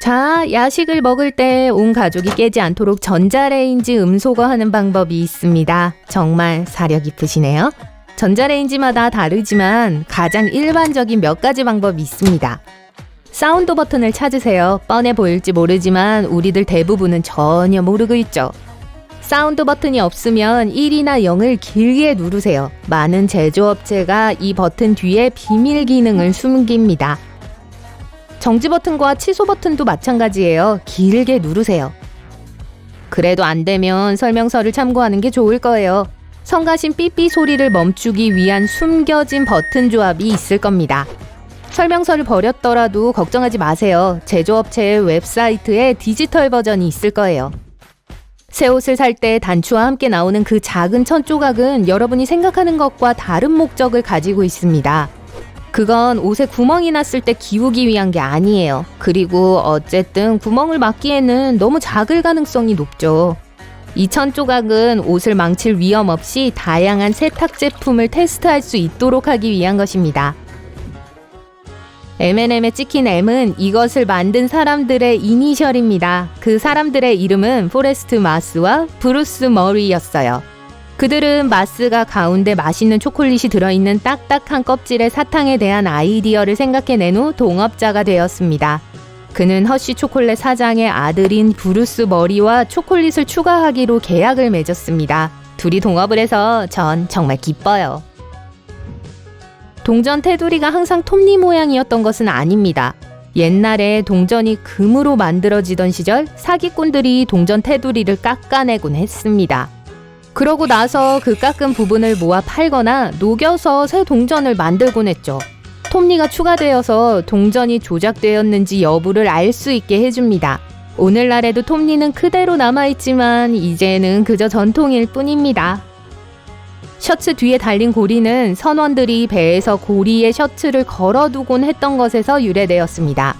자, 야식을 먹을 때 온 가족이 깨지 않도록 전자레인지 음소거하는 방법이 있습니다. 정말 사려 깊으시네요. 전자레인지마다 다르지만 가장 일반적인 몇 가지 방법이 있습니다. 사운드 버튼을 찾으세요. 뻔해 보일지 모르지만 우리들 대부분은 전혀 모르고 있죠. 사운드 버튼이 없으면 1이나 0을 길게 누르세요. 많은 제조업체가 이 버튼 뒤에 비밀 기능을 숨깁니다. 정지 버튼과 취소 버튼도 마찬가지예요. 길게 누르세요. 그래도 안 되면 설명서를 참고하는 게 좋을 거예요. 성가신 삐삐 소리를 멈추기 위한 숨겨진 버튼 조합이 있을 겁니다. 설명서를 버렸더라도 걱정하지 마세요. 제조업체의 웹사이트에 디지털 버전이 있을 거예요. 새 옷을 살 때 단추와 함께 나오는 그 작은 천 조각은 여러분이 생각하는 것과 다른 목적을 가지고 있습니다. 그건 옷에 구멍이 났을 때 기우기 위한 게 아니에요. 그리고 어쨌든 구멍을 막기에는 너무 작을 가능성이 높죠. 이 천 조각은 옷을 망칠 위험 없이 다양한 세탁 제품을 테스트할 수 있도록 하기 위한 것입니다. M&M에 찍힌 M은 이것을 만든 사람들의 이니셜입니다. 그 사람들의 이름은 포레스트 마스와 브루스 머리였어요. 그들은 마스가 가운데 맛있는 초콜릿이 들어있는 딱딱한 껍질의 사탕에 대한 아이디어를 생각해낸 후 동업자가 되었습니다. 그는 허쉬 초콜릿 사장의 아들인 브루스 머리와 초콜릿을 추가하기로 계약을 맺었습니다. 둘이 동업을 해서 전 정말 기뻐요. 동전 테두리가 항상 톱니 모양이었던 것은 아닙니다. 옛날에 동전이 금으로 만들어지던 시절 사기꾼들이 동전 테두리를 깎아내곤 했습니다. 그러고 나서 그 깎은 부분을 모아 팔거나 녹여서 새 동전을 만들곤 했죠. 톱니가 추가되어서 동전이 조작되었는지 여부를 알 수 있게 해줍니다. 오늘날에도 톱니는 그대로 남아있지만 이제는 그저 전통일 뿐입니다. 셔츠 뒤에 달린 고리는 선원들이 배에서 고리에 셔츠를 걸어두곤 했던 것에서 유래되었습니다.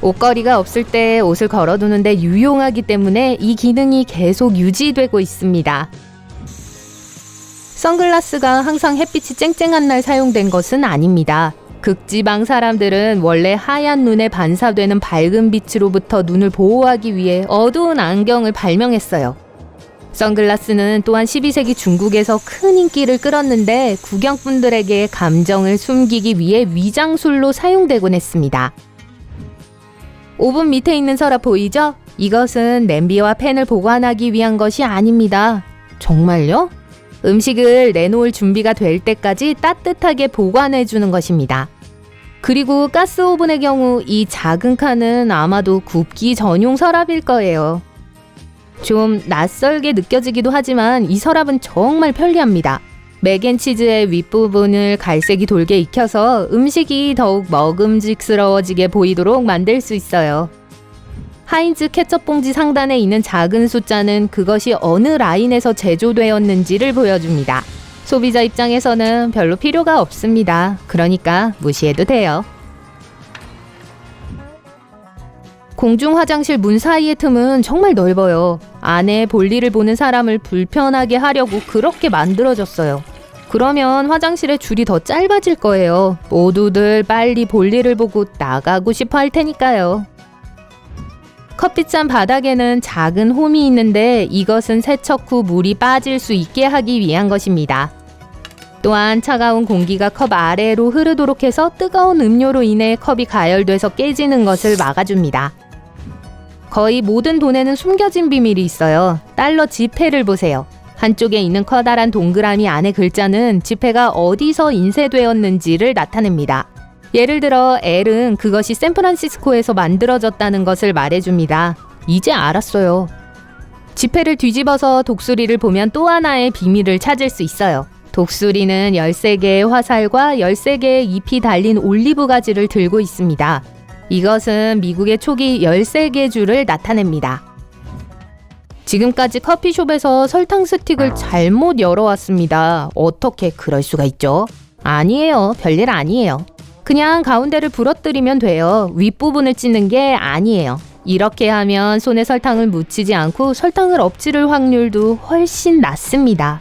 옷걸이가 없을 때 옷을 걸어두는데 유용하기 때문에 이 기능이 계속 유지되고 있습니다. 선글라스가 항상 햇빛이 쨍쨍한 날 사용된 것은 아닙니다. 극지방 사람들은 원래 하얀 눈에 반사되는 밝은 빛으로부터 눈을 보호하기 위해 어두운 안경을 발명했어요. 선글라스는 또한 12세기 중국에서 큰 인기를 끌었는데 구경꾼들에게 감정을 숨기기 위해 위장술로 사용되곤 했습니다. 오븐 밑에 있는 서랍 보이죠? 이것은 냄비와 팬을 보관하기 위한 것이 아닙니다. 정말요? 음식을 내놓을 준비가 될 때까지 따뜻하게 보관해주는 것입니다. 그리고 가스 오븐의 경우 이 작은 칸은 아마도 굽기 전용 서랍일 거예요. 좀 낯설게 느껴지기도 하지만 이 서랍은 정말 편리합니다. 맥앤치즈의 윗부분을 갈색이 돌게 익혀서 음식이 더욱 먹음직스러워지게 보이도록 만들 수 있어요. 하인즈 케첩 봉지 상단에 있는 작은 숫자는 그것이 어느 라인에서 제조되었는지를 보여줍니다. 소비자 입장에서는 별로 필요가 없습니다. 그러니까 무시해도 돼요. 공중 화장실 문 사이의 틈은 정말 넓어요. 안에 볼일을 보는 사람을 불편하게 하려고 그렇게 만들어졌어요. 그러면 화장실의 줄이 더 짧아질 거예요. 모두들 빨리 볼일을 보고 나가고 싶어 할 테니까요. 커피잔 바닥에는 작은 홈이 있는데 이것은 세척 후 물이 빠질 수 있게 하기 위한 것입니다. 또한 차가운 공기가 컵 아래로 흐르도록 해서 뜨거운 음료로 인해 컵이 가열돼서 깨지는 것을 막아줍니다. 거의 모든 돈에는 숨겨진 비밀이 있어요. 달러 지폐를 보세요. 한쪽에 있는 커다란 동그라미 안의 글자는 지폐가 어디서 인쇄되었는지를 나타냅니다. 예를 들어 L은 그것이 샌프란시스코에서 만들어졌다는 것을 말해줍니다. 이제 알았어요. 지폐를 뒤집어서 독수리를 보면 또 하나의 비밀을 찾을 수 있어요. 독수리는 13개의 화살과 13개의 잎이 달린 올리브 가지를 들고 있습니다. 이것은 미국의 초기 13개 주를 나타냅니다. 지금까지 커피숍에서 설탕 스틱을 잘못 열어왔습니다. 어떻게 그럴 수가 있죠? 아니에요. 별일 아니에요. 그냥 가운데를 부러뜨리면 돼요. 윗부분을 찢는 게 아니에요. 이렇게 하면 손에 설탕을 묻히지 않고 설탕을 엎지를 확률도 훨씬 낮습니다.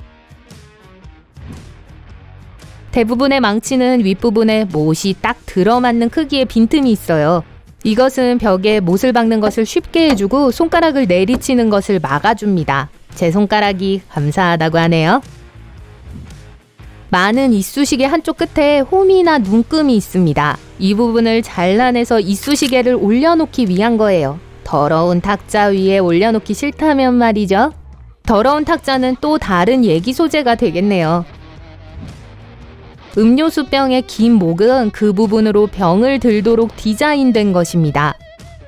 대부분의 망치는 윗부분에 못이 딱 들어맞는 크기의 빈틈이 있어요. 이것은 벽에 못을 박는 것을 쉽게 해주고 손가락을 내리치는 것을 막아줍니다. 제 손가락이 감사하다고 하네요. 많은 이쑤시개 한쪽 끝에 홈이나 눈금이 있습니다. 이 부분을 잘라내서 이쑤시개를 올려놓기 위한 거예요. 더러운 탁자 위에 올려놓기 싫다면 말이죠. 더러운 탁자는 또 다른 얘기 소재가 되겠네요. 음료수병의 긴 목은 그 부분으로 병을 들도록 디자인된 것입니다.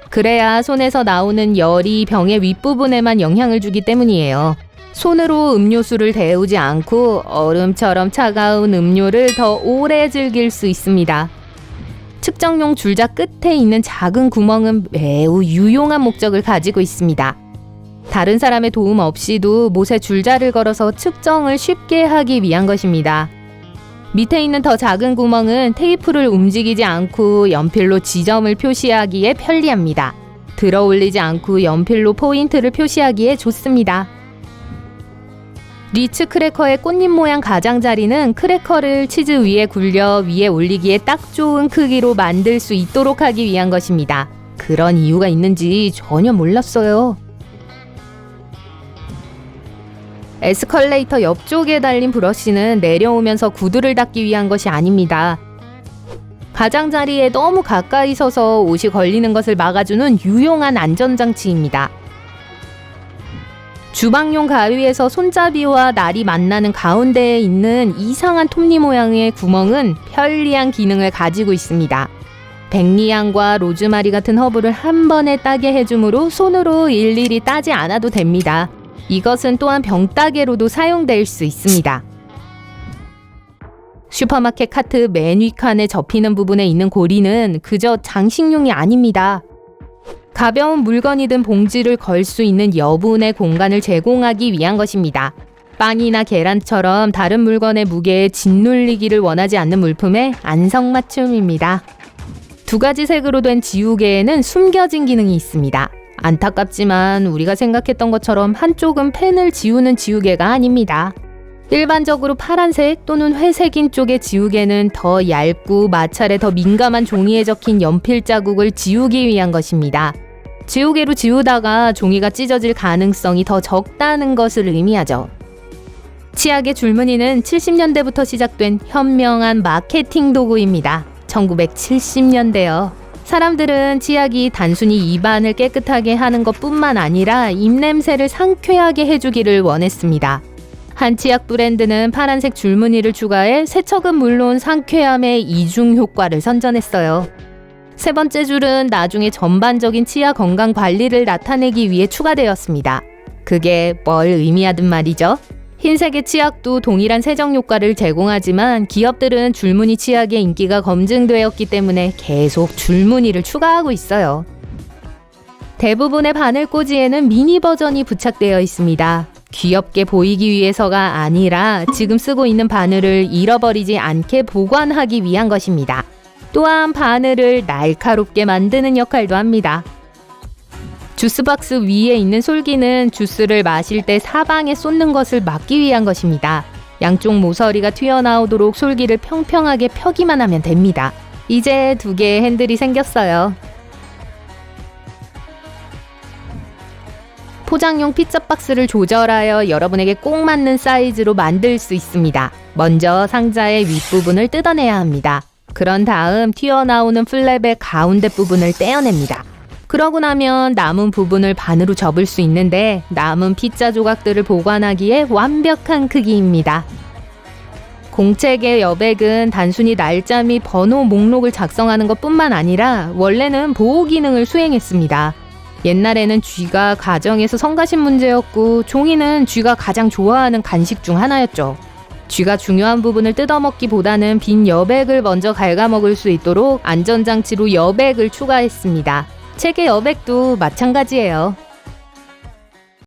그래야 손에서 나오는 열이 병의 윗부분에만 영향을 주기 때문이에요. 손으로 음료수를 데우지 않고 얼음처럼 차가운 음료를 더 오래 즐길 수 있습니다. 측정용 줄자 끝에 있는 작은 구멍은 매우 유용한 목적을 가지고 있습니다. 다른 사람의 도움 없이도 못에 줄자를 걸어서 측정을 쉽게 하기 위한 것입니다. 밑에 있는 더 작은 구멍은 테이프를 움직이지 않고 연필로 지점을 표시하기에 편리합니다. 들어 올리지 않고 연필로 포인트를 표시하기에 좋습니다. 리츠 크래커의 꽃잎 모양 가장자리는 크래커를 치즈 위에 굴려 위에 올리기에 딱 좋은 크기로 만들 수 있도록 하기 위한 것입니다. 그런 이유가 있는지 전혀 몰랐어요. 에스컬레이터 옆쪽에 달린 브러쉬는 내려오면서 구두를 닦기 위한 것이 아닙니다. 가장자리에 너무 가까이 서서 옷이 걸리는 것을 막아주는 유용한 안전장치입니다. 주방용 가위에서 손잡이와 날이 만나는 가운데에 있는 이상한 톱니 모양의 구멍은 편리한 기능을 가지고 있습니다. 백리향과 로즈마리 같은 허브를 한 번에 따게 해주므로 손으로 일일이 따지 않아도 됩니다. 이것은 또한 병따개로도 사용될 수 있습니다. 슈퍼마켓 카트 맨 윗칸에 접히는 부분에 있는 고리는 그저 장식용이 아닙니다. 가벼운 물건이든 봉지를 걸 수 있는 여분의 공간을 제공하기 위한 것입니다. 빵이나 계란처럼 다른 물건의 무게에 짓눌리기를 원하지 않는 물품의 안성맞춤입니다. 두 가지 색으로 된 지우개에는 숨겨진 기능이 있습니다. 안타깝지만 우리가 생각했던 것처럼 한쪽은 펜을 지우는 지우개가 아닙니다. 일반적으로 파란색 또는 회색인 쪽의 지우개는 더 얇고 마찰에 더 민감한 종이에 적힌 연필 자국을 지우기 위한 것입니다. 지우개로 지우다가 종이가 찢어질 가능성이 더 적다는 것을 의미하죠. 치약의 줄무늬는 70년대부터 시작된 현명한 마케팅 도구입니다. 1970년대요. 사람들은 치약이 단순히 입안을 깨끗하게 하는 것뿐만 아니라 입냄새를 상쾌하게 해주기를 원했습니다. 한 치약 브랜드는 파란색 줄무늬를 추가해 세척은 물론 상쾌함의 이중 효과를 선전했어요. 세 번째 줄은 나중에 전반적인 치아 건강 관리를 나타내기 위해 추가되었습니다. 그게 뭘 의미하든 말이죠. 흰색의 치약도 동일한 세정 효과를 제공하지만 기업들은 줄무늬 치약의 인기가 검증되었기 때문에 계속 줄무늬를 추가하고 있어요. 대부분의 바늘꽂이에는 미니 버전이 부착되어 있습니다. 귀엽게 보이기 위해서가 아니라 지금 쓰고 있는 바늘을 잃어버리지 않게 보관하기 위한 것입니다. 또한 바늘을 날카롭게 만드는 역할도 합니다. 주스박스 위에 있는 솔기는 주스를 마실 때 사방에 쏟는 것을 막기 위한 것입니다. 양쪽 모서리가 튀어나오도록 솔기를 평평하게 펴기만 하면 됩니다. 이제 두 개의 핸들이 생겼어요. 포장용 피자 박스를 조절하여 여러분에게 꼭 맞는 사이즈로 만들 수 있습니다. 먼저 상자의 윗부분을 뜯어내야 합니다. 그런 다음 튀어나오는 플랩의 가운데 부분을 떼어냅니다. 그러고 나면 남은 부분을 반으로 접을 수 있는데 남은 피자 조각들을 보관하기에 완벽한 크기입니다. 공책의 여백은 단순히 날짜 및 번호 목록을 작성하는 것뿐만 아니라 원래는 보호 기능을 수행했습니다. 옛날에는 쥐가 가정에서 성가신 문제였고 종이는 쥐가 가장 좋아하는 간식 중 하나였죠. 쥐가 중요한 부분을 뜯어먹기보다는 빈 여백을 먼저 갉아먹을 수 있도록 안전장치로 여백을 추가했습니다. 책의 여백도 마찬가지예요.